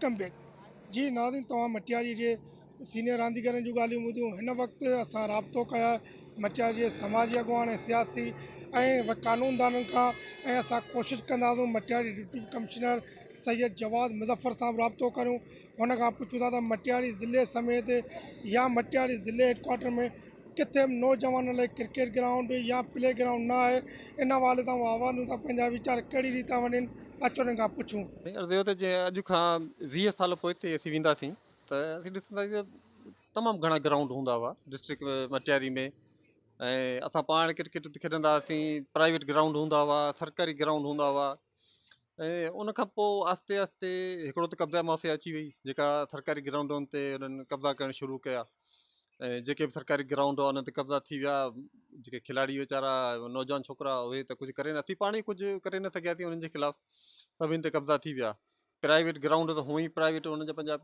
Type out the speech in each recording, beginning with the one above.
Welcome back जी नाज़रीन तव्हां मटियारी जे senior रांदीगरनि जूं ॻाल्हियूं ॿुधियूं। हिन वक़्तु असां राब्तो कया मटियारी जे समाजी अॻुवान ऐं सियासी ऐं कानूनदाननि खां, ऐं असां कोशिशि कंदासीं मटियारी डिप्टी कमिश्नर सैयद जवाद मुज़फ़र सां बि राब्तो करूं। हुन खां पुछूं था त मटियारी ज़िले समेत या मटियारी ज़िले हेडक्वाटर में किथे बि नौजवाननि लाइ क्रिकेट ग्राउंड या प्ले ग्राउंड न आहे। इन हवाले सां आवाज़ था पंहिंजा वीचार कहिड़ी रीति वञनि, अचो उन्हनि खां पुछूं। अर्ज़ु इहो त जे अॼु खां 20 साल पोइ हिते असीं वेंदासीं त असीं ॾिसंदासीं त तमामु घणा ग्राउंड हूंदा हुआ डिस्ट्रिक्ट मटियारी में। ऐं असां पाण क्रिकेट खेॾंदा हुआसीं, प्राइवेट ग्राउंड हूंदा हुआ, सरकारी ग्राउंड हूंदा हुआ। ऐं उन खां पोइ आहिस्ते आहिस्ते हिकिड़ो त कब्ज़ा माफ़िया अची वई, जेका सरकारी ग्राउंडुनि ते उन्हनि कब्ज़ा करणु शुरू कया। ऐं जेके बि सरकारी ग्राउंड हुआ उन ते कब्ज़ा थी विया। जेके खिलाड़ी वीचारा नौजवान छोकिरा उहे त कुझु करे न, असीं पाण ई कुझु करे न सघियासीं उन्हनि जे ख़िलाफ़ु, सभिनि ते कब्ज़ा थी विया। प्राइवेट ग्राउंड त हुअं ई प्राइवेट, उन्हनि जा पंहिंजा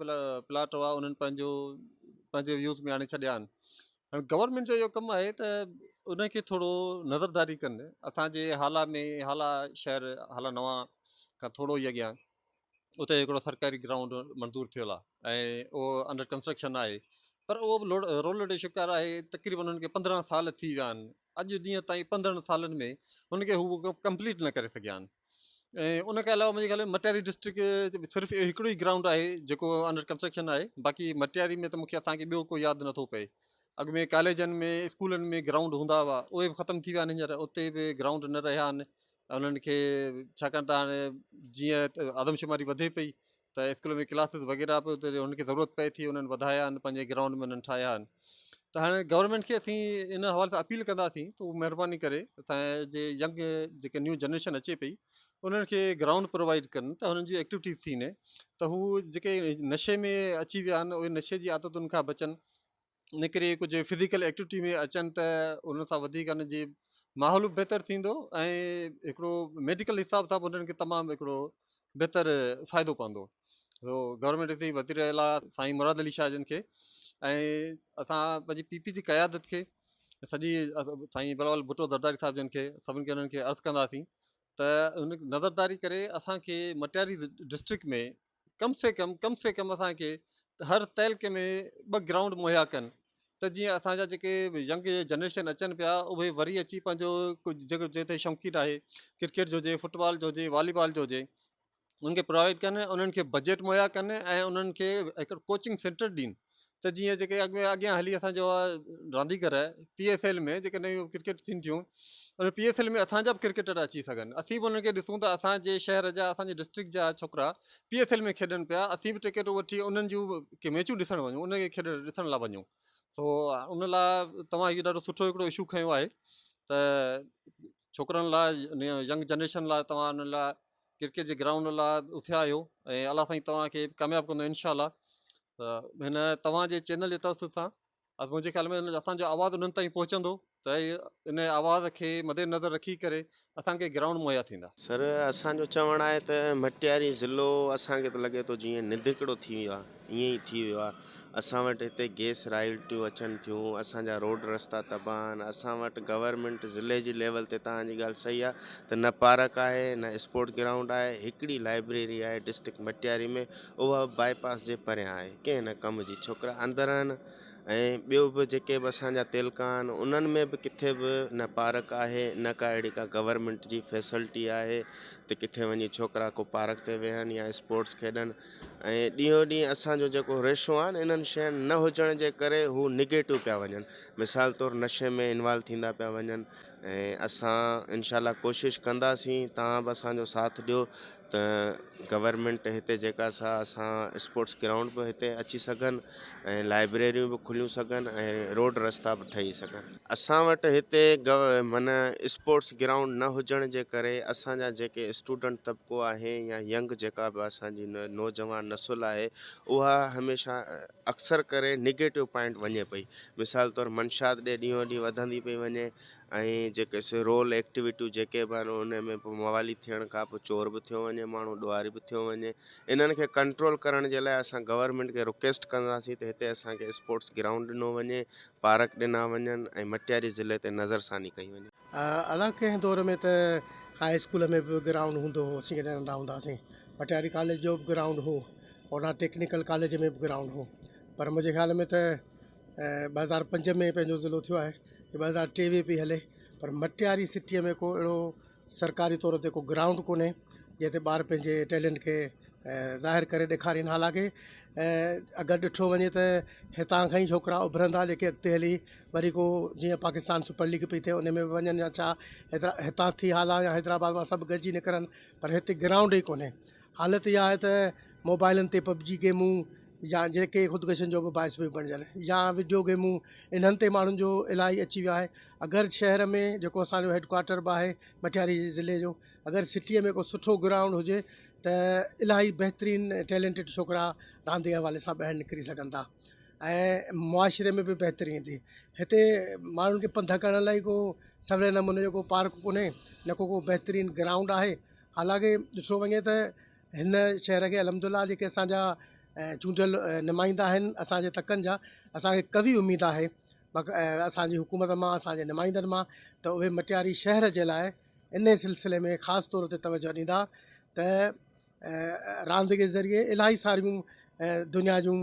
प्लाट हुआ, उन्हनि पंहिंजे यूज़ में आणे छॾिया आहिनि। हाणे गवर्नमेंट जो इहो कमु आहे त उनखे थोरो नज़रदारी कनि। असांजे हाला में, हाला शहर, हाला नवां खां थोरो ई अॻियां उते हिकिड़ो सरकारी ग्राउंड मंज़ूरु थियल आहे ऐं उहो अंडर कंस्ट्रक्शन आहे, पर उहो बि रोलड़ जो शिकार आहे। तक़रीबन उन्हनि खे 15 साल थी विया आहिनि। अॼु ॾींहं ताईं 15 सालनि में हुनखे हू कंप्लीट न करे सघिया आहिनि। ऐं उनखे अलावा मुंहिंजे ख़्याल में मटियारी डिस्ट्रिक्ट सिर्फ़ु हिकिड़ो ई ग्राउंड आहे जेको अंडर कंस्ट्रक्शन आहे। बाक़ी मटियारी में त मूंखे असांखे ॿियो कोई यादि नथो पए। अॻु में कॉलेजनि में, स्कूलनि में ग्राउंड हूंदा हुआ, उहे बि ख़तमु थी विया आहिनि हींअर, उते बि ग्राउंड न रहिया आहिनि उन्हनि खे। छाकाणि त हाणे जीअं त आदमशुमारी वधे पई त स्कूल में क्लासिस वग़ैरह बि उते हुनखे ज़रूरत पए थी, उन्हनि वधाया आहिनि, पंहिंजे ग्राउंड में उन्हनि ठाहिया आहिनि। त हाणे गवर्नमेंट खे असीं इन हवाले सां अपील कंदासीं त उहो महिरबानी करे असांजे यंग जेके न्यू जनरेशन अचे पई उन्हनि खे ग्राउंड प्रोवाइड कनि त हुननि जी एक्टिविटीज़ थींदे, त हू जेके नशे में अची विया आहिनि उहे नशे जी आदतुनि खां बचनि, निकिरी कुझु फिज़िकल एक्टिविटी में अचनि त उन सां वधीक उन जी माहौल बि बहितरु थींदो ऐं हिकिड़ो मेडिकल हिसाब सां बि उन्हनि खे तमामु हिकिड़ो बहितरु फ़ाइदो पवंदो। गवर्नमेंट हिते वधी रहियल आहे साईं मुराद अली शाह जन खे, ऐं असां पंहिंजी पीपी जी क़यादत खे सॼी साईं बलवाल भुटो दरदारी साहिब जन खे सभिनि खे उन्हनि खे अर्ज़ु कंदासीं त उन नज़रदारी करे असांखे मटियारी डिस्ट्रिक्ट में कम से कम असांखे हर तहलके में 2 ग्राउंड मुहैया कनि, त जीअं असांजा जेके यंग जनरेशन अचनि पिया उहे वरी अची पंहिंजो कुझु जेको जिते शौक़ीन आहे, क्रिकेट जो हुजे, फुटबॉल जो हुजे, वॉलीबॉल जो हुजे, उन्हनि खे प्रोवाइड कनि, उन्हनि खे बजट मुहैया कनि ऐं उन्हनि खे हिकिड़ो कोचिंग सेंटर ॾियनि। त जीअं जेके अॻियां हली असांजो रांदीगर PSL में जेके नयूं क्रिकेट थीनि थियूं, उन PSL में असांजा बि क्रिकेटर अची सघनि। असीं बि उन्हनि खे ॾिसूं त असांजे शहर जा, असांजे डिस्ट्रिक्ट जा छोकिरा PSL में खेॾनि पिया, असीं बि टिकेटूं वठी उन्हनि जूं के मैचूं ॾिसणु वञूं, उनखे ॾिसण लाइ वञूं। सो उन लाइ तव्हां इहो ॾाढो सुठो हिकिड़ो इशू खयों आहे त छोकिरनि लाइ, यंग जनरेशन लाइ तव्हां उन लाइ क्रिकेट जे ग्राउंड लाइ उथिया आहियो ऐं अलाह साईं तव्हांखे कामयाबु कंदो इनशाअल्लाह। त हिन तव्हांजे चैनल जे तरफ़ सां मुंहिंजे ख़्याल में असांजो आवाज़ु उन्हनि ताईं पहुचंदो त इन आवाज़ खे मद्देनज़र रखी करे असांखे ग्राउंड मुहैया थींदा। सर, असांजो चवणु आहे त मटियारी ज़िलो असांखे त लॻे थो जीअं निंदिकड़ो थी वियो आहे, ईअं ई थी वियो आहे। असां वटि हिते गैस राइल्टियूं अचनि थियूं, असांजा रोड रस्ता तबाह आहिनि। असां वटि गवर्नमेंट ज़िले जी लेवल ते, तव्हांजी ॻाल्हि सही आहे, त न पार्क आहे, न स्पोर्ट ग्राउंड आहे। हिकिड़ी लाइब्रेरी आहे डिस्ट्रिक्ट मटियारी में, उहा बाईपास जे परियां आहे, कंहिं न कम जी। छोकिरा अंदरि आहिनि ऐं ॿियो बि जेके बि असांजा तिलका आहिनि उन्हनि में बि किथे बि न पार्क आहे, न का अहिड़ी का गवर्नमेंट जी फैसिलिटी आहे त किथे वञी छोकिरा को पार्क ते वेहनि या स्पोर्ट्स खेॾनि। ऐं ॾींहों ॾींहुं असांजो जेको रेशो आहे न इन्हनि शयुनि न हुजण जे करे हू निगेटिव पिया वञनि। मिसाल तौरु नशे में इन्वॉल्व थींदा पिया वञनि। ऐं असां इनशाला कोशिशि कंदासीं, तव्हां बि असांजो साथ ॾियो त गवर्नमेंट हिते जेका असां स्पोर्ट्स ग्राउंड बि हिते अची सघनि ऐं लाइब्रेरियूं बि खुलियूं सघनि ऐं रोड रस्ता बि ठही सघनि। असां वटि हिते माना स्पोर्ट्स ग्राउंड न हुजण जे करे असांजा जेके स्टूडेंट तबिको आहे या यंग जेका बि असांजी नौजवान नसुल आहे, उहा हमेशह अक्सर करे निगेटिव पॉइंट वञे पई। मिसाल तौरु मंशात ॾे ॾींहों ॾींहुं वधंदी पई वञे ऐं जेके रोल एक्टिविटियूं जेके बि आहिनि उन में पोइ मवाली थियण खां पोइ चोर बि थियो वञे, माण्हू ॾुआरी बि थियो वञे। इन्हनि खे कंट्रोल करण जे लाइ असां गवर्नमेंट खे रिक्वेस्ट कंदासीं त हिते असांखे स्पोर्ट्स ग्राउंड ॾिनो वञे, पार्क ॾिना वञनि ऐं मटियारी ज़िले ते नज़रसानी कई वञे। अलॻि कंहिं दौर में त हाई स्कूल में बि ग्राउंड हूंदो हो, असीं कॾहिं नंढा हूंदा हुआसीं। मटियारी कॉलेज जो बि ग्राउंड हो, होॾां टेक्निकल कॉलेज में बि ग्राउंड हो, पर मुंहिंजे ख़्याल में त 2005 में पंहिंजो ज़िलो थियो आहे, 2023 पई हले, पर मटियारी सिटीअ में को अहिड़ो सरकारी तौर ते को ग्राउंड कोन्हे जिते ॿार पंहिंजे टैलेंट खे ज़ाहिर करे ॾेखारीनि। हालांकि अगरि ॾिठो वञे त हितां खां ई छोकिरा उभरंदा जेके अॻिते हली वरी को जीअं पाकिस्तान सुपर लीग पई थिए उन में वञनि या छा, हितां थी हाला या हैदराबाद मां सभु गॾिजी निकिरनि, पर हिते ग्राउंड ई कोन्हे। हालति इहा आहे त मोबाइलनि ते पबजी गेमूं या जेके ख़ुदकुशियुनि जो बि बाइस बि बणिजनि या वीडियो गेमूं, इन्हनि ते माण्हुनि जो इलाही अची वियो आहे। अगरि शहर में जेको असांजो हेडक्वाटर बि आहे मटियारी ज़िले जो, अगरि सिटीअ में को सुठो ग्राउंड हुजे त इलाही बहितरीनु टैलेंटेड छोकिरा रांदि जे हवाले सां ॿाहिरि निकिरी सघनि था ऐं मुआशिरे में बि बहितरी ईंदी। हिते माण्हुनि खे पंध करण लाइ को सवले नमूने जो को पार्क कोन्हे, न को बहितरीनु ग्राउंड आहे। हालांकि ॾिठो वञे त हिन शहर खे अलहमदुलिल्लाह जेके असांजा चूंडियल नुमाइंदा आहिनि असांजे तकनि जा, असांखे कवी उमेदु आहे असांजी हुकूमत मां, असांजे नुमाइंदनि मां, त उहे मटियारी शहर जे लाइ इन सिलसिले में ख़ासि तौर ते तवजो ॾींदा त रांदि जे ज़रिए इलाही सारियूं दुनिया जूं,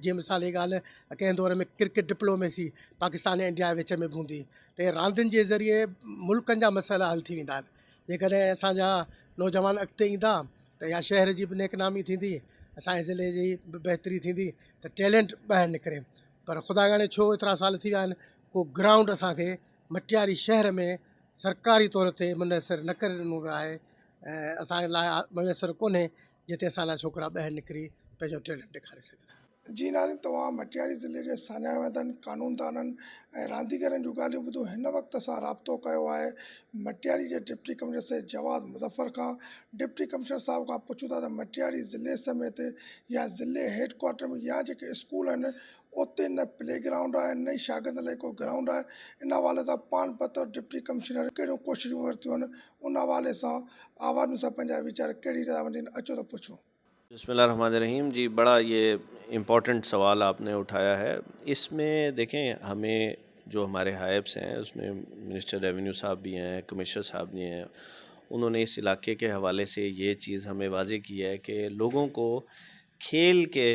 जीअं मिसाल जी ॻाल्हि कंहिं दौर में क्रिकेट डिप्लोमेसी पाकिस्तान ऐं इंडिया विच में बि हूंदी, त रांदियुनि जे ज़रिए मुल्कनि जा मसइला हल थी वेंदा आहिनि। जेकॾहिं असांजा नौजवान अॻिते ईंदा त या शहर जी बि नेकनामी थींदी, असांजे ज़िले जी बि बहितरी थींदी, त टैलेंट ॿाहिरि निकिरे। पर ख़ुदा ॼाणे छो एतिरा साल थी विया आहिनि को ग्राउंड असांखे मटियारी शहर में सरकारी तौर ते मुयसरु न करे ॾिनो वियो आहे ऐं असांजे लाइ मुयसरु कोन्हे जिते असां लाइ छोकिरा ॿाहिरि निकिरी पंहिंजो टैलेंट ॾेखारे सघनि। जी नाज़रीन, तव्हां मटियारी ज़िले जे सान्यावदनि कानूनदाननि ऐं रांदीगरनि जूं ॻाल्हियूं ॿुधो। हिन वक़्तु असां राब्तो कयो आहे मटियारी जे डिप्टी कमिश्नर से जवाद मुज़फ़र खां। डिप्टी कमिश्नर साहिब खां पुछूं था त मटियारी ज़िले समेत या ज़िले हेडक्वाटर में या जेके स्कूल आहिनि उते न प्ले ग्राउंड आहे, न ई शागिर्दनि लाइ को ग्राउंड आहे। इन हवाले सां पाण बतौर डिप्टी कमिश्नर कहिड़ियूं कोशिशूं वरितियूं आहिनि, उन हवाले सां आवाज़ सां पंहिंजा वीचार कहिड़ी था वञनि, अचो त पुछूं। बिस्मिल्लाहिर्रहमानिर्रहीम। जी, बड़ा ये इम्पोर्टेंट सवाल आपने उठाया है। इसमें देखें, हमें जो हमारे हाइब्स हैं उसमें मिनिस्टर रेवेन्यू साहब भी हैं, कमिश्नर साहब भी हैं, उन्होंने इस इलाके के हवाले से ये चीज़ हमें वाज़ेह की है कि लोगों को खेल के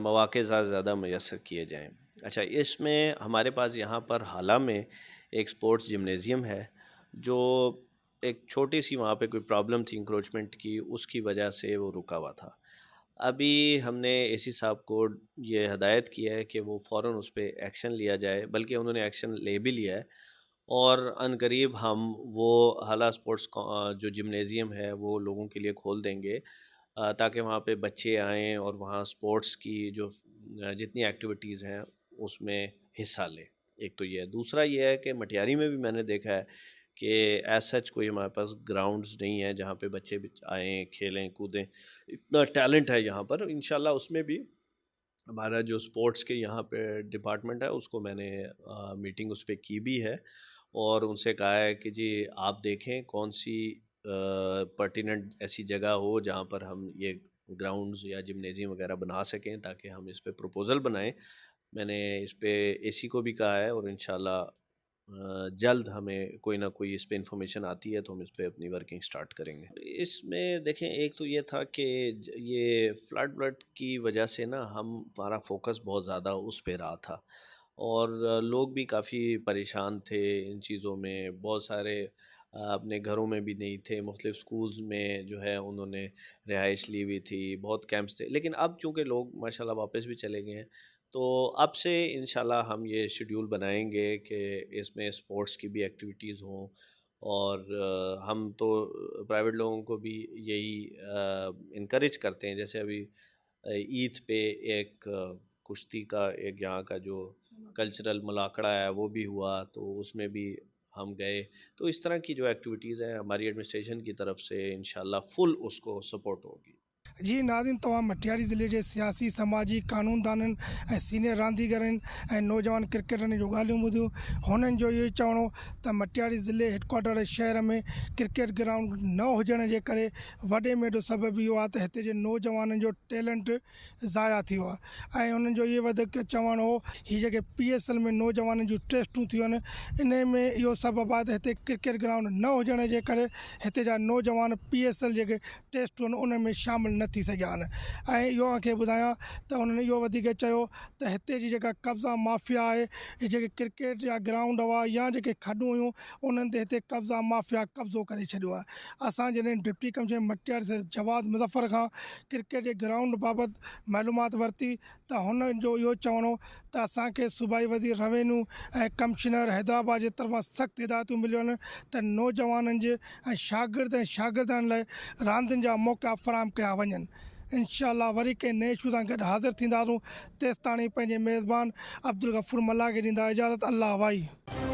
मौक़े ज़्यादा मैसर किए जाएँ। अच्छा, इसमें हमारे पास यहाँ पर हाल में एक स्पोर्ट्स जिम्नेज़ियम है जो एक छोटी सी वहाँ पे कोई प्रॉब्लम थी इंक्रोचमेंट की, उसकी वजह से वो रुका हुआ था। अभी हमने एसी साहब को ये हदायत की है कि वो फ़ौरन उस पर एक्शन लिया जाए, बल्कि उन्होंने एक्शन ले भी लिया है और अनकरीब हम वो हाला स्पोर्ट्स जो जिम्नेज़ियम है वो लोगों के लिए खोल देंगे ताकि वहाँ पे बच्चे आएँ और वहाँ स्पोर्ट्स की जो जितनी एक्टिविटीज़ हैं उसमें हिस्सा लें। एक तो ये है। दूसरा ये है कि मटियारी में भी मैंने देखा है कि एज सच कोई हमारे पास ग्राउंड्स नहीं है जहाँ पे बच्चे आएँ, खेलें, कूदें। इतना टैलेंट है यहाँ पर, इंशाल्लाह उसमें भी हमारा जो स्पोर्ट्स के यहाँ पे डिपार्टमेंट है उसको मैंने मीटिंग उस पर की भी है और उनसे कहा है कि जी आप देखें कौन सी पर्टिनेंट ऐसी जगह हो जहाँ पर हम ये ग्राउंड्स या जिम्नेजियम वगैरह बना सकें ताकि हम इस पे प्रपोज़ल बनाएं। मैंने इस पे एसी को भी कहा है और इंशाल्लाह जल्द हमें कोई ना कोई इस पे इंफॉर्मेशन आती है तो हम इस पे अपनी वर्किंग स्टार्ट करेंगे। इसमें देखें, एक तो ये था कि ये फ्लड की वजह से ना हमारा फोकस बहुत ज़्यादा उस पे रहा था और लोग भी काफ़ी परेशान थे इन चीज़ों में। बहुत सारे अपने घरों में भी नहीं थे, मुख्तलिफ स्कूल्स में जो है उन्होंने रिहाइश ली हुई थी, बहुत कैंप्स थे। लेकिन अब चूँकि लोग माशाल्लाह वापस भी चले गए हैं तो अब से इंशाल्लाह हम ये शेड्यूल बनाएंगे कि इसमें स्पोर्ट्स की भी एक्टिविटीज़ हों और हम तो प्राइवेट लोगों को भी यही इनकरेज करते हैं। जैसे अभी ईद पे एक कुश्ती का एक यहाँ का जो कल्चरल मुलाकड़ा है वो भी हुआ, तो उसमें भी हम गए। तो इस तरह की जो एक्टिविटीज़ हैं हमारी एडमिनिस्ट्रेशन की तरफ से इंशाल्लाह फुल उसको सपोर्ट होगी। जी नाज़रीन, तव्हां मटियारी ज़िले जे सियासी, समाजी, कानूनदाननि ऐं सीनियर रांदीगरनि ऐं नौजवान क्रिकेटरनि जूं ॻाल्हियूं ॿुधियूं। हुननि जो इहो ई चवणो त मटियारी ज़िले हेडक्वाटर शहर में क्रिकेट ग्राउंड न हुजण जे करे वॾे में वॾो सबबु इहो आहे त हिते जे नौजवाननि जो टैलेंट ज़ाया थी वियो आहे। ऐं उन्हनि जो इहो वधीक चवणु हो हीअ जेके PSL में नौजवाननि जूं टेस्टूं थियूं आहिनि इन में इहो सबबु आहे त हिते क्रिकेट ग्राउंड न हुजण जे करे हिते जा नौजवान PSL जेके टेस्टूं आहिनि उन में शामिलु न थी सघिया आहिनि। ऐं इहो तव्हांखे ॿुधायां त उन्हनि इहो वधीक चयो त हिते जी जेका कब्ज़ा माफ़िया आहे, हे जेके क्रिकेट जा ग्राउंड हुआ या जेके खॾूं हुयूं उन्हनि ते हिते कब्ज़ा माफ़िया कब्ज़ो करे छॾियो आहे। असां जॾहिं डिप्टी कमिश्नर मटियार जवाद मुज़फ़र खां क्रिकेट जे ग्राउंड बाबति मालूमात वरिती त हुन जो इहो चवणो त असांखे सूबाई वज़ीर रेवेन्यू ऐं कमिश्नर हैदराबाद जे तरफ़ां सख़्तु हिदायतूं मिलियूं आहिनि त नौजवाननि जे ऐं शागिर्दनि लाइ रांदियुनि जा मौक़ा फ़राहम कया वञनि। इंशाअल्लाह वरी कंहिं नए इशू सां गॾु हाज़िर थींदासूं। तेसिताणी पंहिंजे मेज़बान अब्दुल गफ़ूर मल्ला खे ॾींदा इजाज़त। अल्लाह वाही।